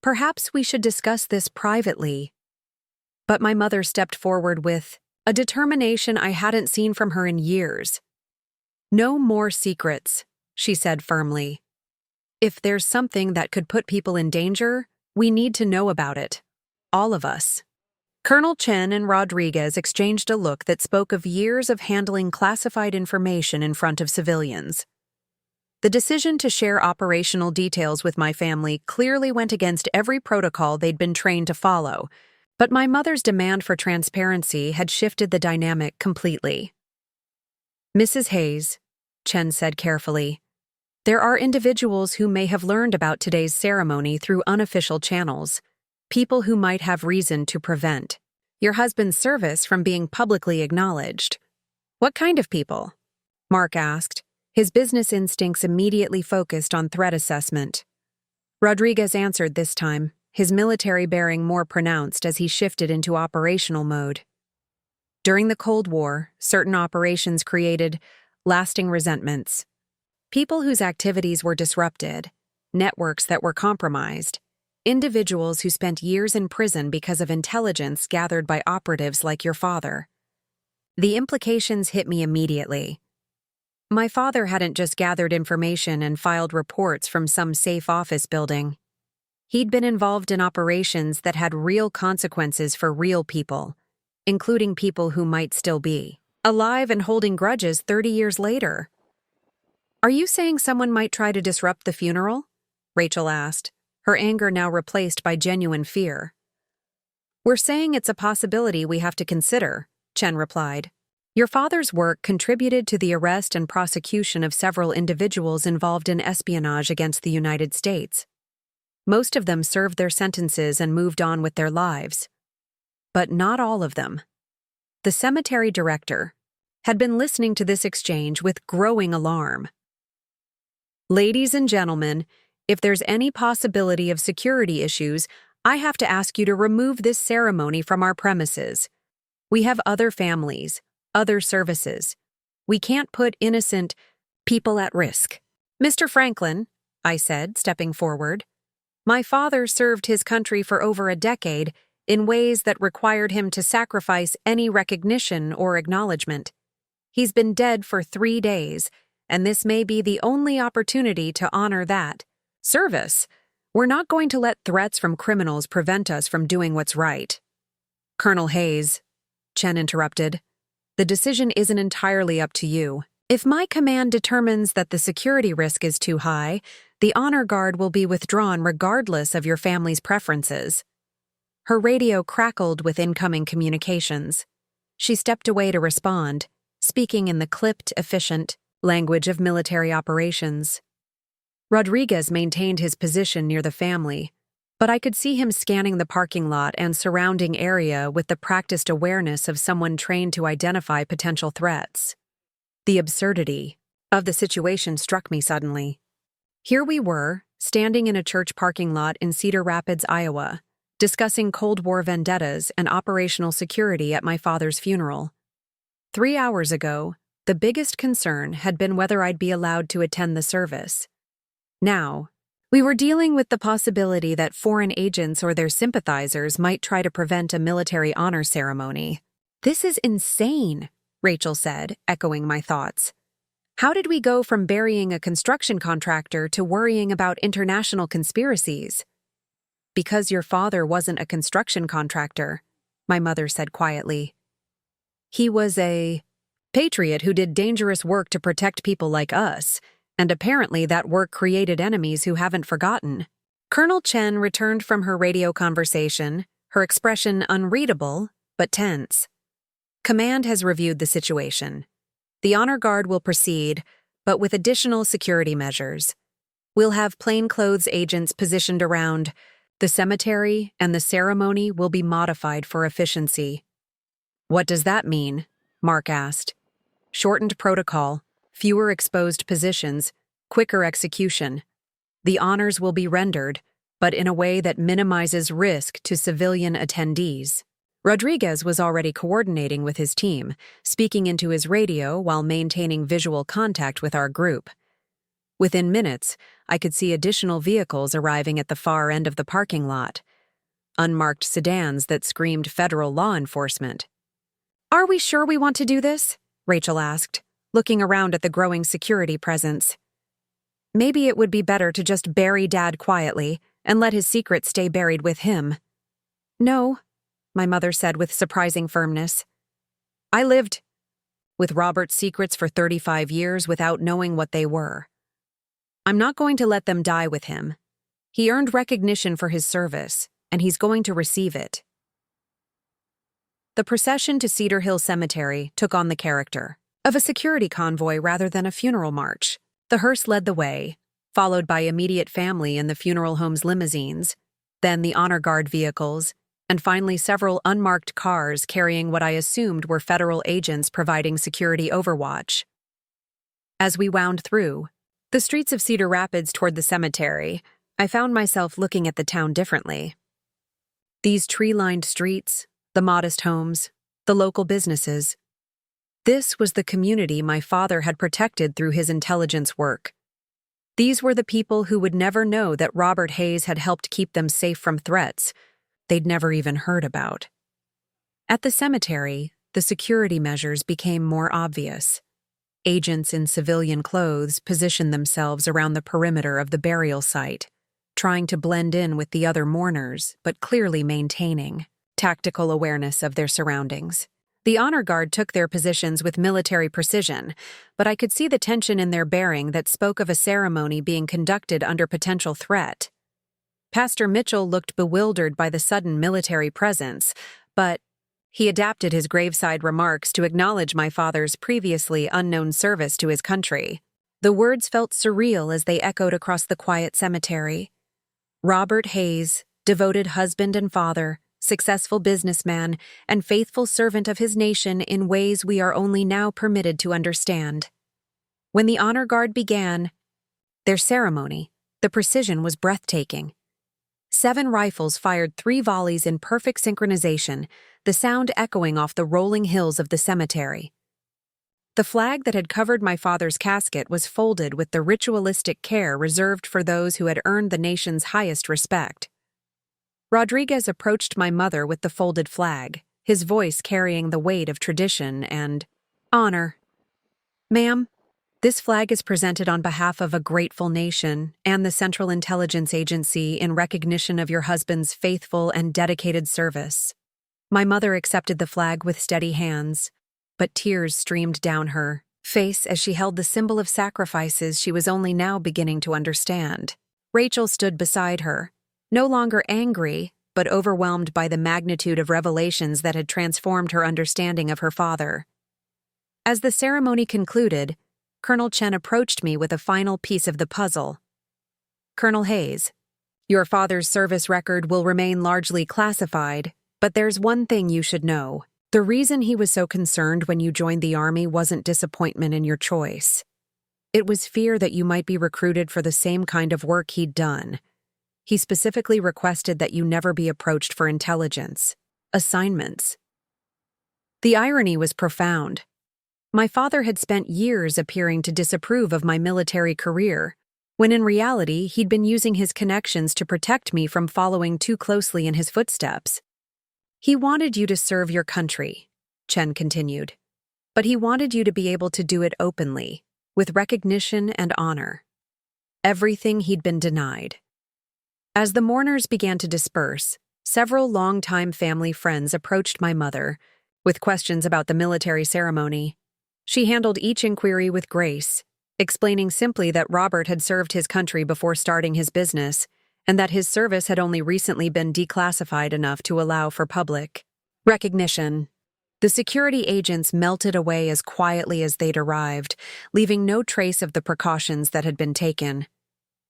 perhaps we should discuss this privately." But my mother stepped forward with a determination I hadn't seen from her in years. "No more secrets," she said firmly. "If there's something that could put people in danger, we need to know about it. All of us." Colonel Chen and Rodriguez exchanged a look that spoke of years of handling classified information in front of civilians. The decision to share operational details with my family clearly went against every protocol they'd been trained to follow, but my mother's demand for transparency had shifted the dynamic completely. "Mrs. Hayes," Chen said carefully, "there are individuals who may have learned about today's ceremony through unofficial channels, people who might have reason to prevent your husband's service from being publicly acknowledged." "What kind of people?" Mark asked, his business instincts immediately focused on threat assessment. Rodriguez answered this time, his military bearing more pronounced as he shifted into operational mode. During the Cold War, certain operations created lasting resentments. People whose activities were disrupted, networks that were compromised, individuals who spent years in prison because of intelligence gathered by operatives like your father. The implications hit me immediately. My father hadn't just gathered information and filed reports from some safe office building. He'd been involved in operations that had real consequences for real people, including people who might still be alive and holding grudges 30 years later. Are you saying someone might try to disrupt the funeral? Rachel asked, her anger now replaced by genuine fear. We're saying it's a possibility we have to consider, Chen replied. Your father's work contributed to the arrest and prosecution of several individuals involved in espionage against the United States. Most of them served their sentences and moved on with their lives. But not all of them. The cemetery director had been listening to this exchange with growing alarm. Ladies and gentlemen, if there's any possibility of security issues, I have to ask you to remove this ceremony from our premises. We have other families, other services. We can't put innocent people at risk. Mr. Franklin, I said, stepping forward, my father served his country for over a decade in ways that required him to sacrifice any recognition or acknowledgement. He's been dead for 3 days, and this may be the only opportunity to honor that service. We're not going to let threats from criminals prevent us from doing what's right. Colonel Hayes, Chen interrupted, the decision isn't entirely up to you. If my command determines that the security risk is too high, the honor guard will be withdrawn regardless of your family's preferences. Her radio crackled with incoming communications. She stepped away to respond, speaking in the clipped, efficient language of military operations. Rodriguez maintained his position near the family, but I could see him scanning the parking lot and surrounding area with the practiced awareness of someone trained to identify potential threats. The absurdity of the situation struck me suddenly. Here we were, standing in a church parking lot in Cedar Rapids, Iowa, discussing Cold War vendettas and operational security at my father's funeral. 3 hours ago, the biggest concern had been whether I'd be allowed to attend the service. Now, we were dealing with the possibility that foreign agents or their sympathizers might try to prevent a military honor ceremony. This is insane, Rachel said, echoing my thoughts. How did we go from burying a construction contractor to worrying about international conspiracies? Because your father wasn't a construction contractor, my mother said quietly. He was a patriot who did dangerous work to protect people like us, and apparently that work created enemies who haven't forgotten. Colonel Chen returned from her radio conversation, her expression unreadable, but tense. Command has reviewed the situation. The honor guard will proceed, but with additional security measures. We'll have plainclothes agents positioned around the cemetery, and the ceremony will be modified for efficiency. What does that mean? Mark asked. Shortened protocol, fewer exposed positions, quicker execution. The honors will be rendered, but in a way that minimizes risk to civilian attendees. Rodriguez was already coordinating with his team, speaking into his radio while maintaining visual contact with our group. Within minutes, I could see additional vehicles arriving at the far end of the parking lot. Unmarked sedans that screamed federal law enforcement. Are we sure we want to do this? Rachel asked, looking around at the growing security presence. Maybe it would be better to just bury Dad quietly and let his secret stay buried with him. No, my mother said with surprising firmness. I lived with Robert's secrets for 35 years without knowing what they were. I'm not going to let them die with him. He earned recognition for his service, and he's going to receive it. The procession to Cedar Hill Cemetery took on the character of a security convoy rather than a funeral march. The hearse led the way, followed by immediate family in the funeral home's limousines, then the honor guard vehicles, and finally several unmarked cars carrying what I assumed were federal agents providing security overwatch. As we wound through the streets of Cedar Rapids toward the cemetery, I found myself looking at the town differently. These tree-lined streets, the modest homes, the local businesses. This was the community my father had protected through his intelligence work. These were the people who would never know that Robert Hayes had helped keep them safe from threats they'd never even heard about. At the cemetery, the security measures became more obvious. Agents in civilian clothes positioned themselves around the perimeter of the burial site, trying to blend in with the other mourners, but clearly maintaining tactical awareness of their surroundings. The honor guard took their positions with military precision, but I could see the tension in their bearing that spoke of a ceremony being conducted under potential threat. Pastor Mitchell looked bewildered by the sudden military presence, but he adapted his graveside remarks to acknowledge my father's previously unknown service to his country. The words felt surreal as they echoed across the quiet cemetery. Robert Hayes, devoted husband and father, successful businessman, and faithful servant of his nation in ways we are only now permitted to understand. When the honor guard began their ceremony, the precision was breathtaking. 7 rifles fired 3 volleys in perfect synchronization, the sound echoing off the rolling hills of the cemetery. The flag that had covered my father's casket was folded with the ritualistic care reserved for those who had earned the nation's highest respect. Rodriguez approached my mother with the folded flag, his voice carrying the weight of tradition and honor. "Ma'am, this flag is presented on behalf of a grateful nation and the Central Intelligence Agency in recognition of your husband's faithful and dedicated service." My mother accepted the flag with steady hands, but tears streamed down her face as she held the symbol of sacrifices she was only now beginning to understand. Rachel stood beside her, no longer angry, but overwhelmed by the magnitude of revelations that had transformed her understanding of her father. As the ceremony concluded, Colonel Chen approached me with a final piece of the puzzle. "Colonel Hayes, your father's service record will remain largely classified, but there's one thing you should know. The reason he was so concerned when you joined the Army wasn't disappointment in your choice. It was fear that you might be recruited for the same kind of work he'd done. He specifically requested that you never be approached for intelligence assignments." The irony was profound. My father had spent years appearing to disapprove of my military career, when in reality he'd been using his connections to protect me from following too closely in his footsteps. "He wanted you to serve your country," Chen continued, "but he wanted you to be able to do it openly, with recognition and honor. Everything he'd been denied." As the mourners began to disperse, several longtime family friends approached my mother with questions about the military ceremony. She handled each inquiry with grace, explaining simply that Robert had served his country before starting his business, and that his service had only recently been declassified enough to allow for public recognition. The security agents melted away as quietly as they'd arrived, leaving no trace of the precautions that had been taken.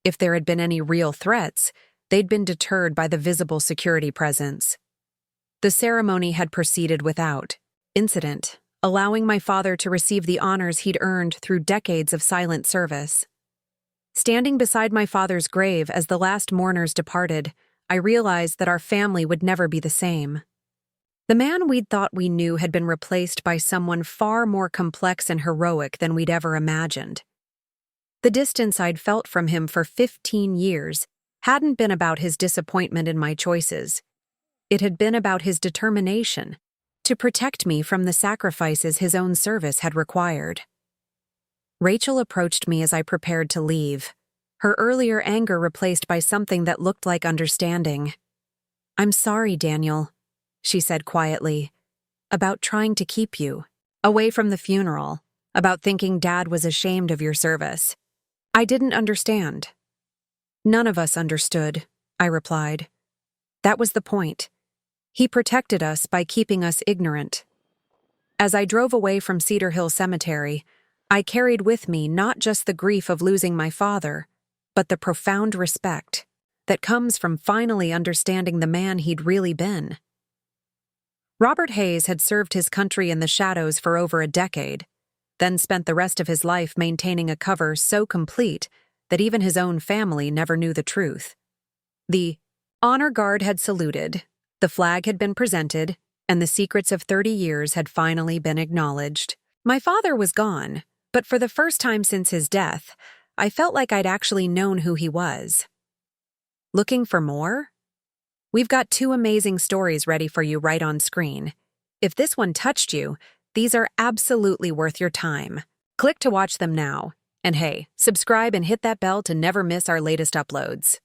If there had been any real threats, they'd been deterred by the visible security presence. The ceremony had proceeded without incident, allowing my father to receive the honors he'd earned through decades of silent service. Standing beside my father's grave as the last mourners departed, I realized that our family would never be the same. The man we'd thought we knew had been replaced by someone far more complex and heroic than we'd ever imagined. The distance I'd felt from him for 15 years hadn't been about his disappointment in my choices. It had been about his determination to protect me from the sacrifices his own service had required. Rachel approached me as I prepared to leave, her earlier anger replaced by something that looked like understanding. "I'm sorry, Daniel," she said quietly, "about trying to keep you away from the funeral, about thinking Dad was ashamed of your service. I didn't understand." "None of us understood," I replied. "That was the point. He protected us by keeping us ignorant." As I drove away from Cedar Hill Cemetery, I carried with me not just the grief of losing my father, but the profound respect that comes from finally understanding the man he'd really been. Robert Hayes had served his country in the shadows for over a decade, then spent the rest of his life maintaining a cover so complete that even his own family never knew the truth. The honor guard had saluted, the flag had been presented, and the secrets of 30 years had finally been acknowledged. My father was gone, but for the first time since his death, I felt like I'd actually known who he was. Looking for more? We've got 2 amazing stories ready for you right on screen. If this one touched you, these are absolutely worth your time. Click to watch them now. And hey, subscribe and hit that bell to never miss our latest uploads.